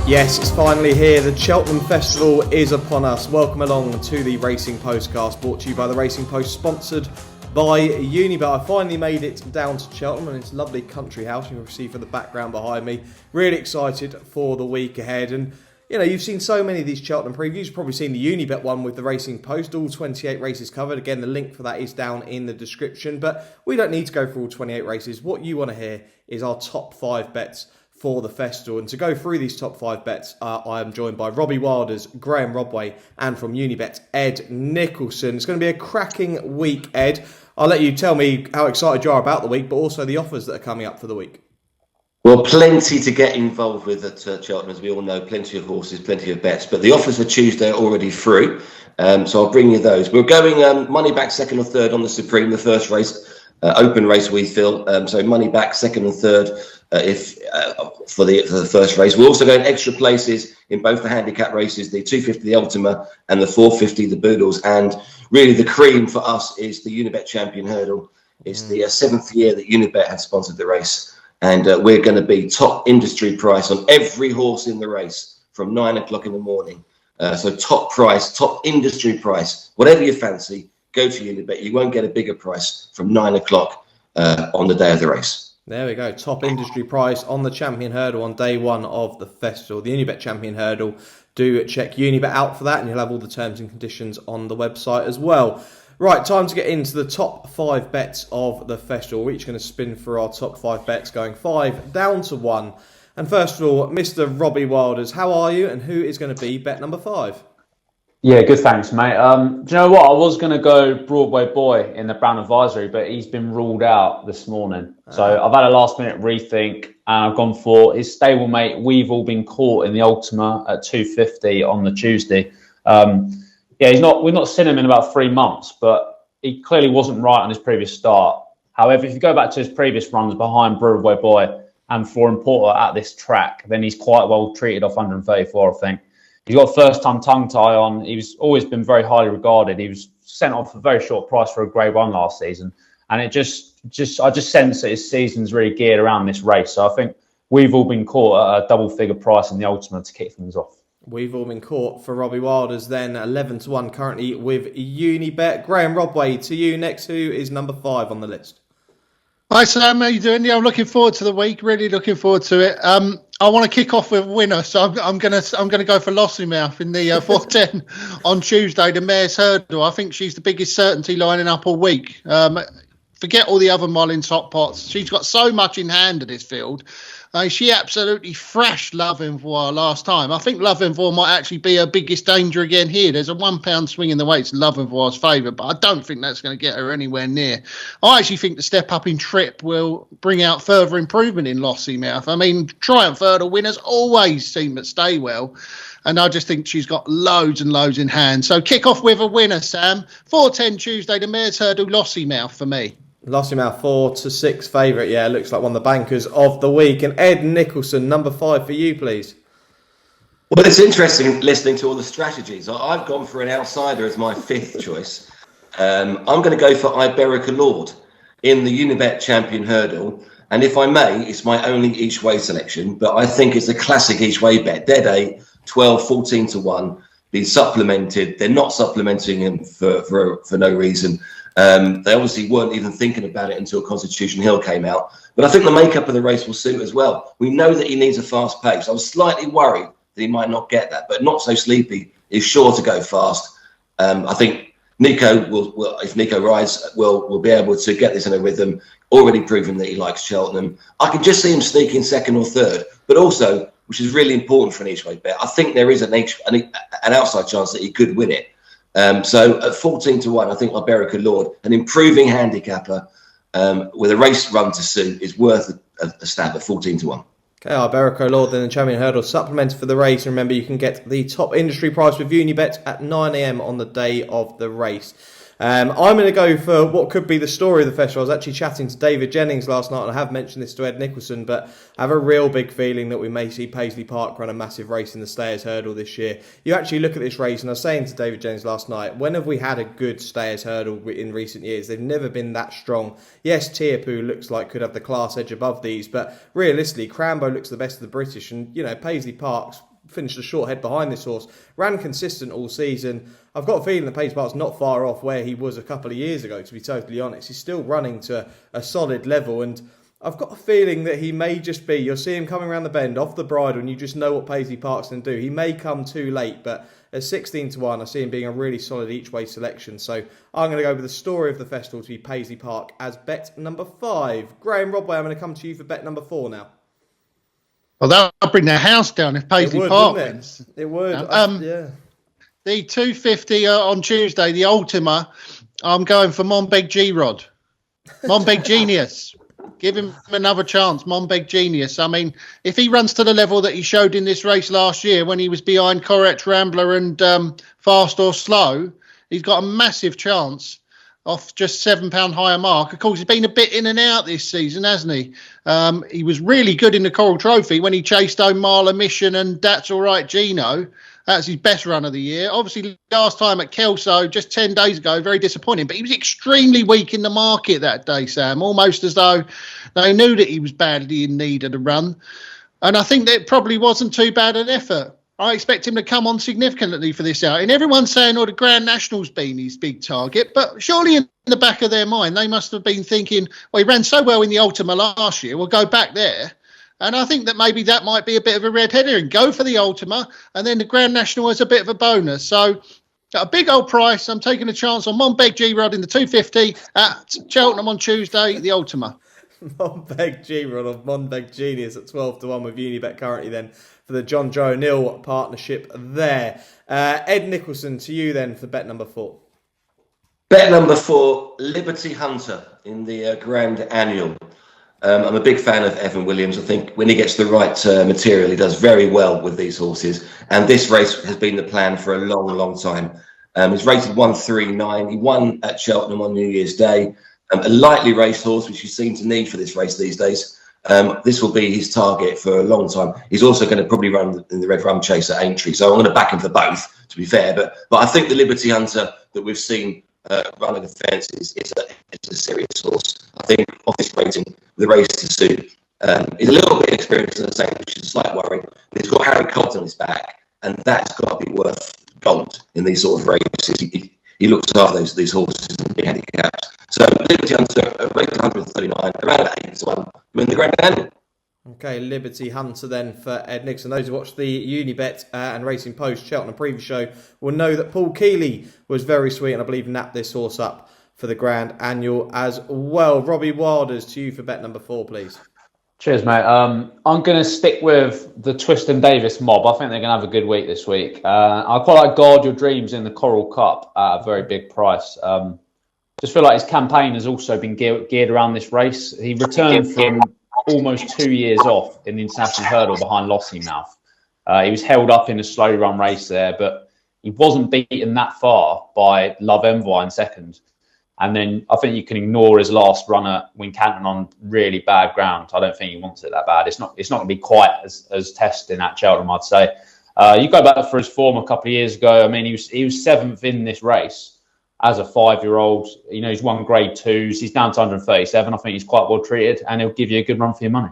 Yes, it's finally here. The Cheltenham Festival is upon us. Welcome along to the Racing Postcast, brought to you by the Racing Post, sponsored by Unibet. I finally made it down to Cheltenham and its lovely country house. You can see from the background behind me. Really excited for the week ahead. And, you know, you've seen so many of these Cheltenham previews. You've probably seen the Unibet one with the Racing Post. All 28 races covered. Again, the link for that is down in the description. But we don't need to go through all 28 races. What you want to hear is our top 5 bets for the festival. And to go through these top 5 bets, I am joined by Robbie Wilder's Graeme Rodway and from Unibet, Ed Nicholson. It's going to be a cracking week, Ed. I'll let you tell me how excited you are about the week, but also the offers that are coming up for the week. Well, plenty to get involved with at Cheltenham, as we all know. Plenty of horses, plenty of bets. But the offers for Tuesday are already through, so I'll bring you those. We're going money back second or third on the Supreme, the first race, open race we feel. So money back second and third for the first race. We're also going extra places in both the handicap races, the 250 the Ultima and the 450 the Boodles. And really the cream for us is the Unibet Champion Hurdle. It's the 7th year that Unibet has sponsored the race. And we're going to be top industry price on every horse in the race from 9 o'clock in the morning. So top price, top industry price, whatever you fancy, go to Unibet. You won't get a bigger price from 9 o'clock on the day of the race. There we go. Top industry price on the Champion Hurdle on day one of the festival. The Unibet Champion Hurdle. Do check Unibet out for that, and you'll have all the terms and conditions on the website as well. Right, time to get into the top 5 bets of the festival. We're each going to spin for our top 5 bets, going 5 down to 1. And first of all, Mr. Robbie Wilders, how are you, and who is going to be bet number 5? Yeah, good, thanks, mate. Do you know what? I was going to go Broadway Boy in the Brown Advisory, but he's been ruled out this morning. So I've had a last-minute rethink, and I've gone for his stablemate. We've all been caught in the Ultima at 250 on the Tuesday. We've not seen him in about 3 months, but he clearly wasn't right on his previous start. However, if you go back to his previous runs behind Broadway Boy and Flooring Porter at this track, then he's quite well treated off 134, I think. He's got a first-time tongue tie on. He's always been very highly regarded. He was sent off for a very short price for a Grade 1 last season. And I just sense that his season's really geared around this race. So I think we've all been caught at a double-figure price in the Ultimate to kick things off. We've all been caught for Robbie Wilders then, 11 to 1 currently with Unibet. Graeme Rodway, to you next, who is number 5 on the list? Hi Sam, how you doing? Yeah, I'm looking forward to the week. Really looking forward to it. I want to kick off with a winner, so I'm gonna go for Lossymouth in the 410 on Tuesday, the Mare's Hurdle. I think she's the biggest certainty lining up all week. Forget all the other Mullins hot pots. She's got so much in hand at this field. She absolutely thrashed Love Envoi last time. I think Love Envoi might actually be her biggest danger again here. There's a £1 swing in the weights in Love Envoi's favour, but I don't think that's going to get her anywhere near. I actually think the step up in trip will bring out further improvement in Lossymouth. I mean, Triumph Hurdle winners always seem to stay well. And I just think she's got loads and loads in hand. So kick off with a winner, Sam. 4:10 Tuesday, the Mare's Hurdle, Lossymouth for me. Lossymouth 4-6 favourite. Yeah, looks like one of the bankers of the week. And Ed Nicholson, number 5 for you, please. Well, it's interesting listening to all the strategies. I've gone for an outsider as my 5th choice. I'm going to go for Iberica Lord in the Unibet Champion Hurdle. And if I may, it's my only each way selection, but I think it's a classic each way bet. Dead 8, 12, 14 to 1, being supplemented. They're not supplementing him for no reason. They obviously weren't even thinking about it until Constitution Hill came out. But I think the makeup of the race will suit as well. We know that he needs a fast pace. I was slightly worried that he might not get that, but Not So Sleepy is sure to go fast. I think Nico will if Nico rides, will be able to get this in a rhythm, already proven that he likes Cheltenham. I can just see him sneaking second or third, but also, which is really important for an each way bet, I think there is an outside chance that he could win it. So at 14 to 1, I think Iberica Lord, an improving handicapper with a race run to suit, is worth a stab at 14 to 1. Okay, Iberica Lord then the Champion Hurdle supplemented for the race. Remember, you can get the top industry price with Unibet at 9 a.m. on the day of the race. I'm going to go for what could be the story of the festival. I was actually chatting to David Jennings last night, and I have mentioned this to Ed Nicholson, but I have a real big feeling that we may see Paisley Park run a massive race in the Stayers Hurdle this year. You actually look at this race, and I was saying to David Jennings last night, when have we had a good Stayers Hurdle in recent years? They've never been that strong. Yes, Teahupoo looks like could have the class edge above these, but realistically, Crambo looks the best of the British, and Paisley Park's finished a short head behind this horse. Ran consistent all season. I've got a feeling the pace part's not far off where he was a couple of years ago, to be totally honest. He's still running to a solid level, and I've got a feeling that he may just be, you'll see him coming around the bend off the bridle, and you just know what Paisley Park's going to do. He may come too late, but at 16-1, I see him being a really solid each-way selection. So I'm going to go with the story of the festival to be Paisley Park as bet number 5. Graeme Rodway, I'm going to come to you for bet number 4 now. Well, that'll bring their house down if Paisley Park wins. It would. Yeah. The 250 on Tuesday, the Ultima, I'm going for Monbeg G-Rod. Monbeg Genius. Give him another chance, Monbeg Genius. I mean, if he runs to the level that he showed in this race last year when he was behind Correct Rambler and Fast or Slow, he's got a massive chance off just £7 higher mark. Of course, he's been a bit in and out this season, hasn't he? He was really good in the Coral Trophy when he chased O'Mala Mission and That's All Right Gino. That's his best run of the year. Obviously, last time at Kelso, just 10 days ago, very disappointing. But he was extremely weak in the market that day, Sam, almost as though they knew that he was badly in need of the run. And I think that probably wasn't too bad an effort. I expect him to come on significantly for this outing. Everyone's saying, the Grand National's been his big target. But surely in the back of their mind, they must have been thinking, well, he ran so well in the Ultima last year, we'll go back there. And I think that maybe that might be a bit of a red herring. Go for the Ultima, and then the Grand National as a bit of a bonus. So, at a big old price, I'm taking a chance on Monbeg G-Rod in the 250 at Cheltenham on Tuesday, the Ultima. Monbeg G-Rod of Monbeg Genius at 12-1 with Unibet currently then for the John Joe O'Neill partnership there. Ed Nicholson, to you then for bet number 4. Bet number 4, Liberty Hunter in the Grand Annual. I'm a big fan of Evan Williams. I think when he gets the right material, he does very well with these horses. And this race has been the plan for a long, long time. He's rated 139. He won at Cheltenham on New Year's Day. A lightly raced horse, which you seem to need for this race these days. This will be his target for a long time. He's also going to probably run in the Red Rum Chase at Aintree. So I'm going to back him for both, to be fair. But I think the Liberty Hunter that we've seen running the fence is a serious horse. I think off this rating, the race to suit. He's a little bit experienced in the same, which is a slight worry. But he's got Harry Colt on his back, and that's got to be worth gold in these sort of races. He looks after these horses and big handicaps. So Liberty Hunter, rated 139, around 8-1, win the Grand Annual. Okay, Liberty Hunter then for Ed Nixon. Those who watched the Unibet and Racing Post Cheltenham preview show will know that Paul Keeley was very sweet and I believe napped this horse up for the Grand Annual as well. Robbie Wilders, to you for bet number 4, please. Cheers, mate. I'm going to stick with the Twiston Davis mob. I think they're going to have a good week this week. I quite like Guard Your Dreams in the Coral Cup at a very big price. Just feel like his campaign has also been geared around this race. He returned from almost 2 years off in the International Hurdle behind Lossiemouth. He was held up in a slow run race there, but he wasn't beaten that far by Love Envoy in second. And then I think you can ignore his last run at Wincanton on really bad ground. I don't think he wants it that bad. It's not going to be quite as testing at Cheltenham, I'd say. You go back for his form a couple of years ago. I mean, he was 7th in this race as a 5-year-old. You know, he's won Grade 2s. He's down to 137. I think he's quite well treated, and he'll give you a good run for your money.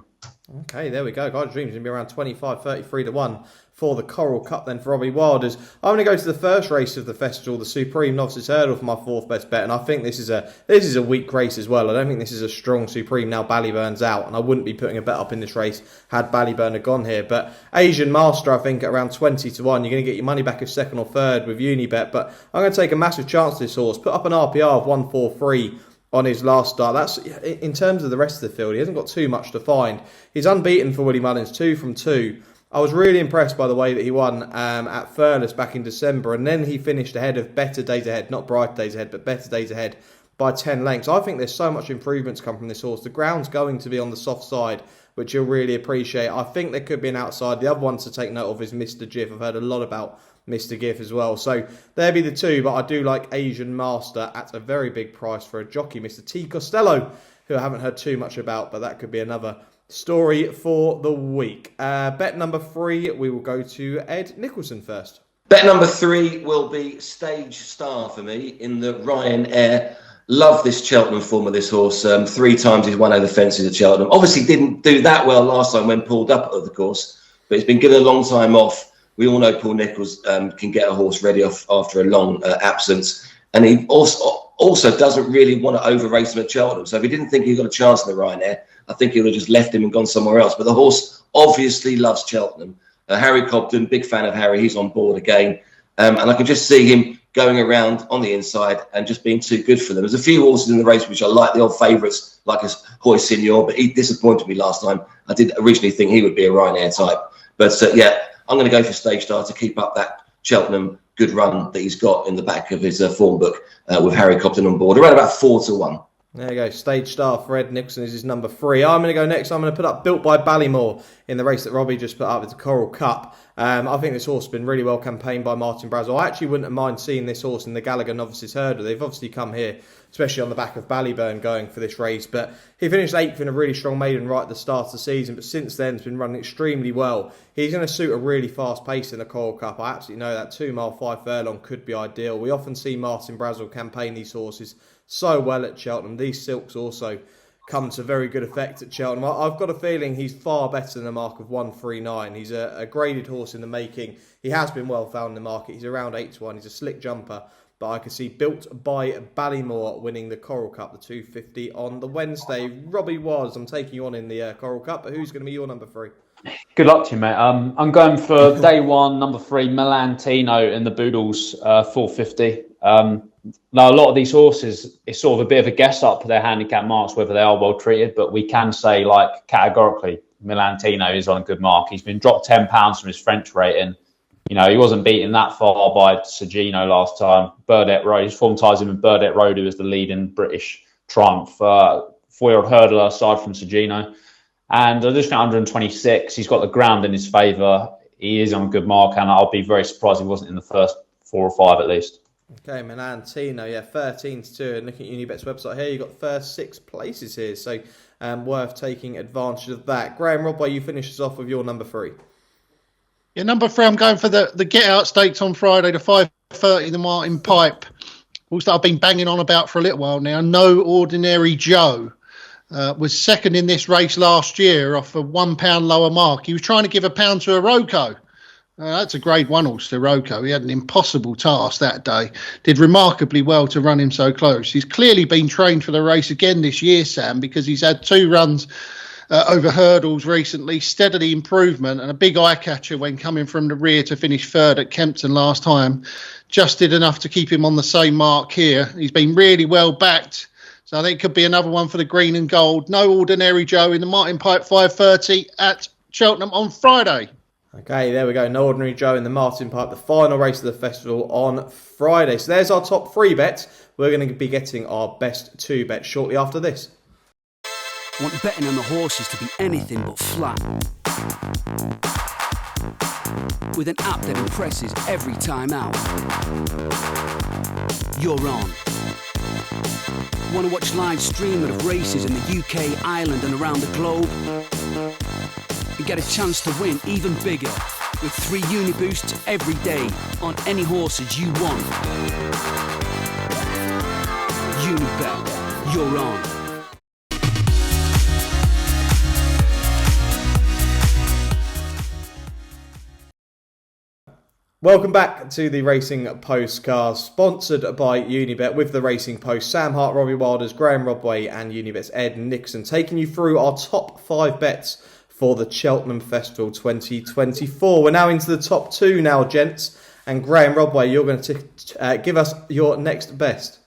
Okay, there we go. Guard Your Dreams going to be around 25-33-1 for the Coral Cup then for Robbie Wilders. I'm going to go to the first race of the festival, the Supreme Novices Hurdle, for my 4th best bet, and I think this is a weak race as well. I don't think this is a strong Supreme now Ballyburn's out, and I wouldn't be putting a bet up in this race had Ballyburn gone here. But Asian Master, I think, at around 20-1, you're going to get your money back if second or third with Unibet, but I'm going to take a massive chance this horse. Put up an RPR of 143 on his last start. That's in terms of the rest of the field. He hasn't got too much to find. He's unbeaten for Willie Mullins, 2 from 2. I was really impressed by the way that he won at Furnace back in December, and then he finished ahead of Better Days Ahead, not Bright Days Ahead, but Better Days Ahead by 10 lengths. I think there's so much improvement to come from this horse. The ground's going to be on the soft side, which you'll really appreciate. I think there could be an outside. The other one to take note of is Mr. Jiff. I've heard a lot about Mr. Giff as well. So there'll be the two, but I do like Asian Master at a very big price for a jockey, Mr. T. Costello, who I haven't heard too much about, but that could be another story for the week. Bet number 3, we will go to Ed Nicholson first. Bet number 3 will be Stage Star for me in the Ryanair. Love this Cheltenham form of this horse. 3 times he's won over the fences at Cheltenham. Obviously didn't do that well last time when pulled up at the course, but he's been given a long time off. We all know Paul Nicholls can get a horse ready off after a long absence, and he also doesn't really want to over-race him at Cheltenham. So if he didn't think he got a chance in the Ryanair, I think he would have just left him and gone somewhere else. But the horse obviously loves Cheltenham. Harry Cobden, big fan of Harry, he's on board again. And I can just see him going around on the inside and just being too good for them. There's a few horses in the race which I like, the old favourites, like a Hoy Senior, but he disappointed me last time. I did originally think he would be a Ryanair type. But I'm going to go for Stage Star to keep up that Cheltenham good run that he's got in the back of his form book with Harry Cobden on board, around about 4-1. There you go. Stage Star for Ed Nicholson is his number 3. I'm going to go next. I'm going to put up Built by Ballymore in the race that Robbie just put up with the Coral Cup. I think this horse has been really well campaigned by Martin Brazel. I actually wouldn't mind seeing this horse in the Gallagher Novices Hurdle. They've obviously come here, especially on the back of Ballyburn, going for this race. But he finished 8th in a really strong maiden right at the start of the season. But since then, has been running extremely well. He's going to suit a really fast pace in the Coral Cup. I absolutely know that 2 mile 5 furlong could be ideal. We often see Martin Brazel campaign these horses so well at Cheltenham. These silks also come to very good effect at Cheltenham. I've got a feeling he's far better than a mark of 139. He's a graded horse in the making. He has been well found in the market. He's around 8-1. He's a slick jumper. But I can see Built by Ballymore winning the Coral Cup, the 250 on the Wednesday. Robbie Was, I'm taking you on in the Coral Cup, but who's going to be your number 3? Good luck to you, mate. I'm going for day 1, number 3, Melantino in the Boodles 450. Now, a lot of these horses, it's sort of a bit of a guess up for their handicap marks, whether they are well treated, but we can say, like, categorically, Melantino is on a good mark. He's been dropped £10 from his French rating. You know, he wasn't beaten that far by Sergino last time. Burdett Road, his form ties him with Burdett Road, who was the leading British triumph 4-year-old hurdler aside from Sergino. And I just think 126, he's got the ground in his favour. He is on a good mark, and I'll be very surprised if he wasn't in the first 4 or 5 at least. Okay, Melantino, 13-2. And looking at Unibet's website here, you've got the first 6 places here. So worth taking advantage of that. Graeme Rodway, you finish us off with your number 3. Yeah, number 3, I'm going for the Get Out Stakes on Friday, the 5:30, the Martin Pipe. Also, I've been banging on about for a little while now. No Ordinary Joe was second in this race last year off a £1 lower mark. He was trying to give £1 to Iroko. That's a grade 1 horse, Iroko. He had an impossible task that day. Did remarkably well to run him so close. He's clearly been trained for the race again this year, Sam, because he's had 2 runs over hurdles recently, steadily improvement, and a big eye catcher when coming from the rear to finish 3rd at Kempton last time. Just did enough to keep him on the same mark here. He's been really well backed, so I think it could be another one for the green and gold. No Ordinary Joe in the Martin Pipe 5:30 at Cheltenham on Friday. Okay, there we go. No Ordinary Joe in the Martin Pipe, the final race of the festival on Friday. So there's our top 3 bets. We're going to be getting our best 2 bets shortly after this. Want betting on the horses to be anything but flat? With an app that impresses every time out. You're on. Want to watch live streaming of races in the UK, Ireland and around the globe? And get a chance to win even bigger with 3 Uniboosts every day on any horses you want. Unibet. You're on. Welcome back to the Racing Postcast, sponsored by Unibet with the Racing Post. Sam Hart, Robbie Wilders, Graeme Rodway and Unibet's Ed Nicholson taking you through our top 5 bets for the Cheltenham Festival 2024. We're now into the top 2 now, gents. And Graeme Rodway, you're going to give us your next best.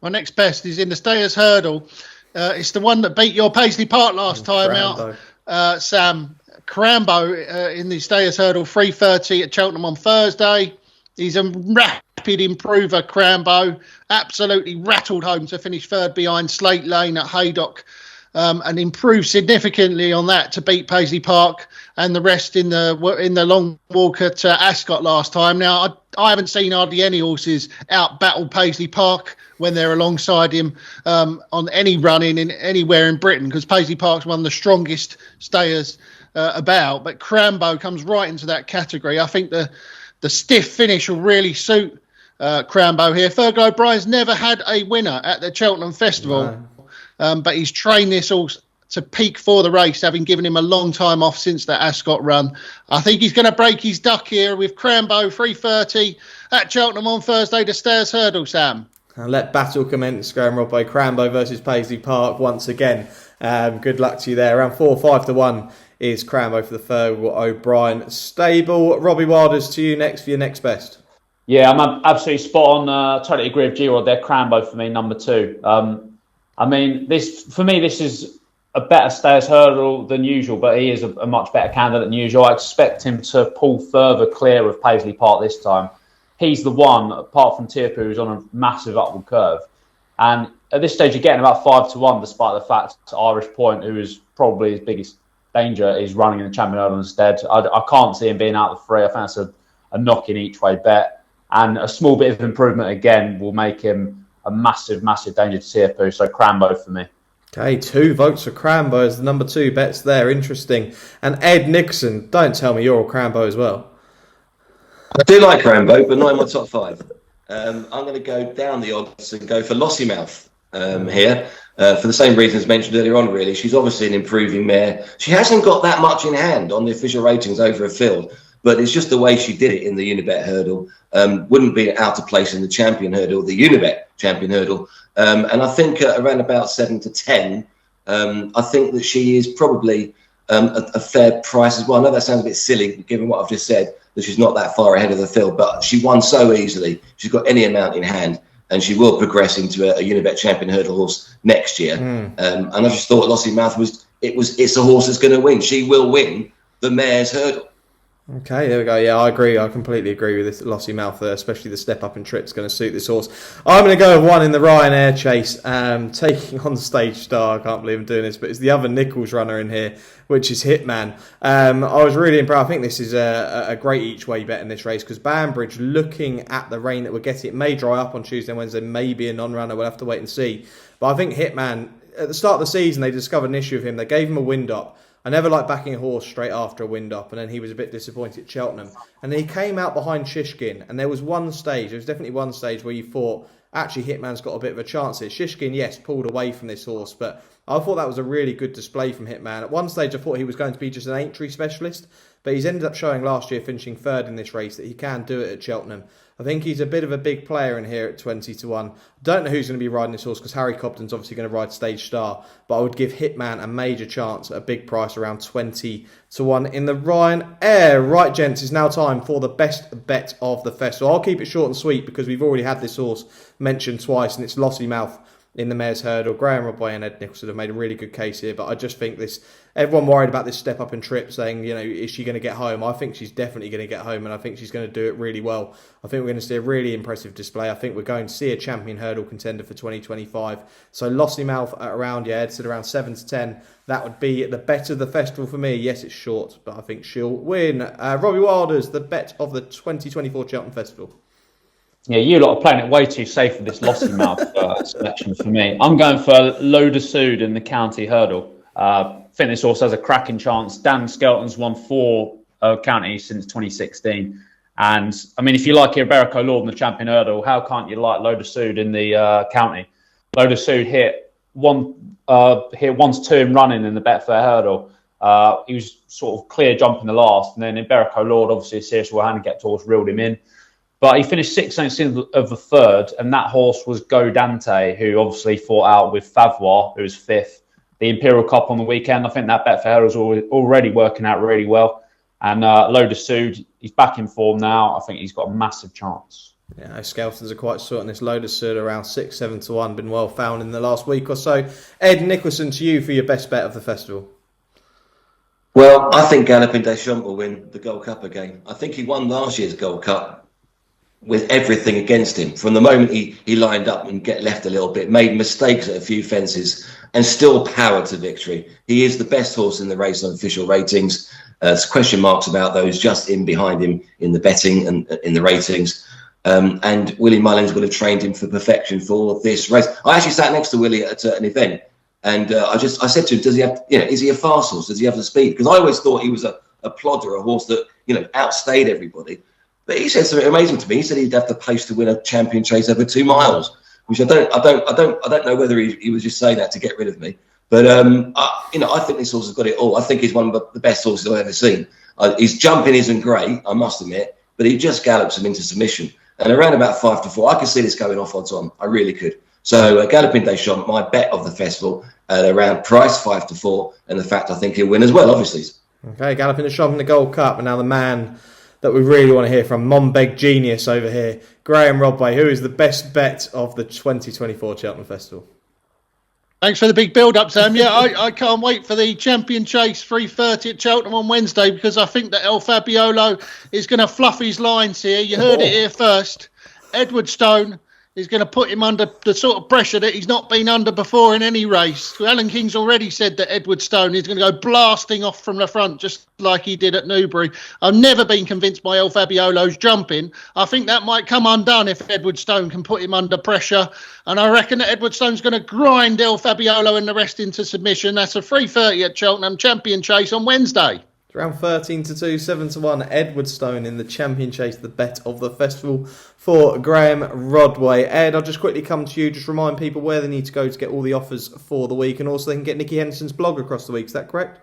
My next best is in the Stayers Hurdle. It's the one that beat your Paisley Park last time out, Sam. Crambo in the Stayers Hurdle 3:30 at Cheltenham on Thursday. He's a rapid improver, Crambo. Absolutely rattled home to finish 3rd behind Slate Lane at Haydock. And improved significantly on that to beat Paisley Park and the rest in the long walk at Ascot last time. Now, I haven't seen hardly any horses out battle Paisley Park when they're alongside him on any running in anywhere in Britain, because Paisley Park's one of the strongest stayers about. But Crambo comes right into that category. I think the stiff finish will really suit Crambo here. Fergal O'Brien's never had a winner at the Cheltenham Festival. No. But he's trained this horse to peak for the race, having given him a long time off since that Ascot run. I think he's going to break his duck here with Crambo 3:30 at Cheltenham on Thursday, the Stairs Hurdle, Sam. And let battle commence. Graeme Rodway, Crambo versus Paisley Park once again. Good luck to you there. Around 4-5 to 1 is Crambo for the Fergal O'Brien stable. Robbie Wilders, to you next for your next best. Yeah, I'm absolutely spot on. Totally agree with G-Rod there. Crambo for me, number 2. This is a better Stairs Hurdle than usual, but he is a much better candidate than usual. I expect him to pull further clear of Paisley Park this time. He's the one, apart from Tierpu, who's on a massive upward curve. And at this stage, you're getting about 5 to 1, despite the fact that Irish Point, who is probably his biggest danger, is running in the Champion Hurdle instead. I can't see him being out of the free. I think that's a knock in each way bet. And a small bit of improvement, again, will make him a massive, massive danger to Tierpu. So Crambo for me. Okay, 2 votes for Crambo as the number 2 bets there. Interesting. And Ed Nicholson, don't tell me you're a Crambo as well. I do like Crambo, but not in my top 5. I'm going to go down the odds and go for Lossiemouth here for the same reasons mentioned earlier on, really. She's obviously an improving mare. She hasn't got that much in hand on the official ratings over a field, but it's just the way she did it in the Unibet hurdle. Wouldn't be out of place in the Champion hurdle, the Unibet Champion hurdle. And I think around about 7 to 10, I think that she is probably a fair price as well. I know that sounds a bit silly, given what I've just said, that she's not that far ahead of the field, but she won so easily. She's got any amount in hand, and she will progress into a Unibet Champion hurdle horse next year. And I just thought Lossiemouth it's a horse that's going to win. She will win the mare's hurdle. Okay, there we go. Yeah, I agree. I completely agree with this Lossiemouth, especially the step up and trip's going to suit this horse. I'm going to go with one in the Ryanair Chase, taking on Stage Star. I can't believe I'm doing this, but it's the other Nichols runner in here, which is Hitman. I was really impressed. I think this is a great each way bet in this race because Banbridge, looking at the rain that we're getting, it may dry up on Tuesday and Wednesday, maybe a non-runner. We'll have to wait and see. But I think Hitman, at the start of the season, they discovered an issue with him. They gave him a wind up. I never liked backing a horse straight after a wind up, and then he was a bit disappointed at Cheltenham. And then he came out behind Shishkin, and there was definitely one stage where you thought, actually, Hitman's got a bit of a chance here. Shishkin, yes, pulled away from this horse, but I thought that was a really good display from Hitman. At one stage, I thought he was going to be just an entry specialist, but he's ended up showing last year, finishing 3rd in this race, that he can do it at Cheltenham. I think he's a bit of a big player in here at 20 to 1. Don't know who's going to be riding this horse because Harry Cobden's obviously going to ride Stage Star, but I would give Hitman a major chance at a big price around 20 to 1 in the Ryanair. Right, gents, it's now time for the best bet of the festival. I'll keep it short and sweet because we've already had this horse mentioned twice, and it's Lossiemouth in the mare's hurdle. Graeme Rodway and Ed Nicholson have made a really good case here, but I just think everyone worried about this step up and trip, saying, is she going to get home? I think she's definitely going to get home, and I think she's going to do it really well. I think we're going to see a really impressive display. I think we're going to see a champion hurdle contender for 2025. So Lossiemouth at around, Ed said around 7 to 10. That would be the bet of the festival for me. Yes, it's short, but I think she'll win. Robbie Wilders, the bet of the 2024 Cheltenham Festival. Yeah, you lot are playing it way too safe with this Lossiemouth selection for me. I'm going for Load of Sood in the County Hurdle. I think this horse has a cracking chance. Dan Skelton's won 4 counties since 2016. And, if you like Iberico Lord in the Champion Hurdle, how can't you like Load of Sood in the county? Load of Sood hit 1-2 in running in the Betfair Hurdle. He was sort of clear jump in the last. And then Iberico Lord, obviously a serious handicap horse, reeled him in. But he finished 16th of the 3rd, and that horse was Go Dante, who obviously fought out with Favois, who was 5th. The Imperial Cup on the weekend, I think that Betfair was already working out really well. And Load of Sood, he's back in form now. I think he's got a massive chance. Yeah, Skeltons are quite short on this. Load of Sood around 6-7 to 1, been well found in the last week or so. Ed Nicholson, to you for your best bet of the festival. Well, I think Galloping Deschamps will win the Gold Cup again. I think he won last year's Gold Cup with everything against him. From the moment he lined up and get left a little bit, made mistakes at a few fences, and still powered to victory. He is the best horse in the race on official ratings. There's question marks about those just in behind him in the betting and in the ratings. And Willie Mullins would have trained him for perfection for this race. I actually sat next to Willie at an event, and I said to him, does he have, is he a fast horse? Does he have the speed? Because I always thought he was a plodder, a horse that, outstayed everybody. But he said something amazing to me. He said he'd have the pace to win a champion chase over 2 miles, which I don't know whether he was just saying that to get rid of me. But I think this horse has got it all. I think he's one of the best horses I've ever seen. His jumping isn't great, I must admit, but he just gallops him into submission. And around about 5-4, I could see this going off odds on. I really could. So Galloping Des Champs, my bet of the festival, at around price 5-4, and the fact I think he'll win as well, obviously. Okay, Galloping Des Champs in the Gold Cup, and now the man that we really want to hear from, Monbeg Genius over here, Graeme Rodway, who is the best bet of the 2024 Cheltenham Festival. Thanks for the big build-up, Sam. Yeah, I can't wait for the Champion Chase 3:30 at Cheltenham on Wednesday, because I think that El Fabiolo is going to fluff his lines here. You heard it here first. Edward Stone is going to put him under the sort of pressure that he's not been under before in any race. Alan King's already said that Edward Stone is going to go blasting off from the front, just like he did at Newbury. I've never been convinced by El Fabiolo's jumping. I think that might come undone if Edward Stone can put him under pressure. And I reckon that Edward Stone's going to grind El Fabiolo and the rest into submission. That's a 3:30 at Cheltenham, Champion Chase on Wednesday. It's around 13-2, 7-1. Edward Stone in the Champion Chase, the bet of the festival for Graeme Rodway. Ed, I'll just quickly come to you. Just remind people where they need to go to get all the offers for the week, and also they can get Nicky Henderson's blog across the week. Is that correct?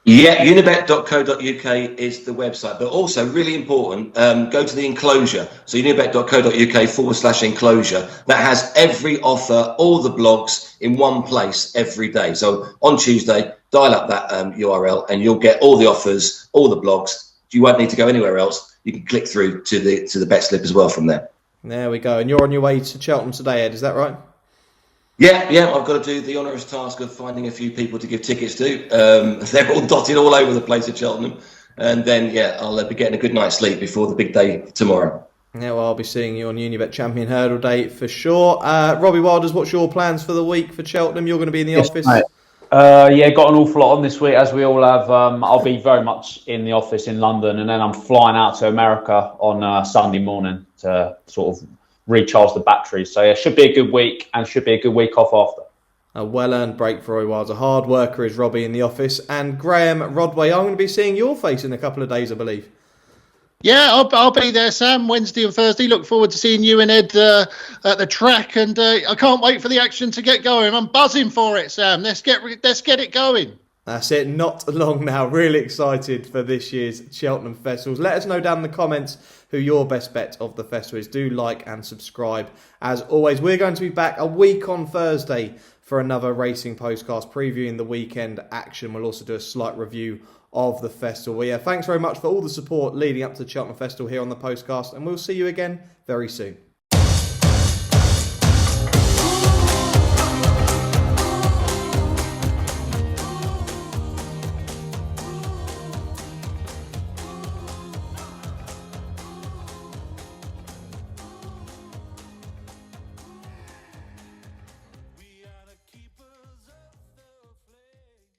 Yeah, unibet.co.uk is the website, but also really important, go to the enclosure. So unibet.co.uk/enclosure. That has every offer, all the blogs in one place every day. So on Tuesday, dial up that URL and you'll get all the offers, all the blogs. You won't need to go anywhere else. You can click through to the bet slip as well from there. There we go. And you're on your way to Cheltenham today, Ed, is that right? Yeah, I've got to do the onerous task of finding a few people to give tickets to. They're all dotted all over the place at Cheltenham. And then, I'll be getting a good night's sleep before the big day tomorrow. Yeah, well, I'll be seeing you on Unibet Champion Hurdle Day for sure. Robbie Wilders, what's your plans for the week for Cheltenham? You're going to be in the office? Mate. Got an awful lot on this week, as we all have. I'll be very much in the office in London, and then I'm flying out to America on Sunday morning to sort of recharge the batteries. So it should be a good week, and should be a good week off after. A well-earned break for Roy Wilds. A hard worker is Robbie in the office. And Graeme Rodway, I'm going to be seeing your face in a couple of days, I believe. Yeah, I'll be there, Sam, Wednesday and Thursday. Look forward to seeing you and Ed at the track, and I can't wait for the action to get going. I'm buzzing for it, Sam. Let's get it going. That's it. Not long now. Really excited for this year's Cheltenham Festivals. Let us know down in the comments who your best bet of the festival is. Do like and subscribe. As always, we're going to be back a week on Thursday for another Racing Postcast previewing the weekend action. We'll also do a slight review of the festival. Well, thanks very much for all the support leading up to the Cheltenham Festival here on the Postcast, and we'll see you again very soon.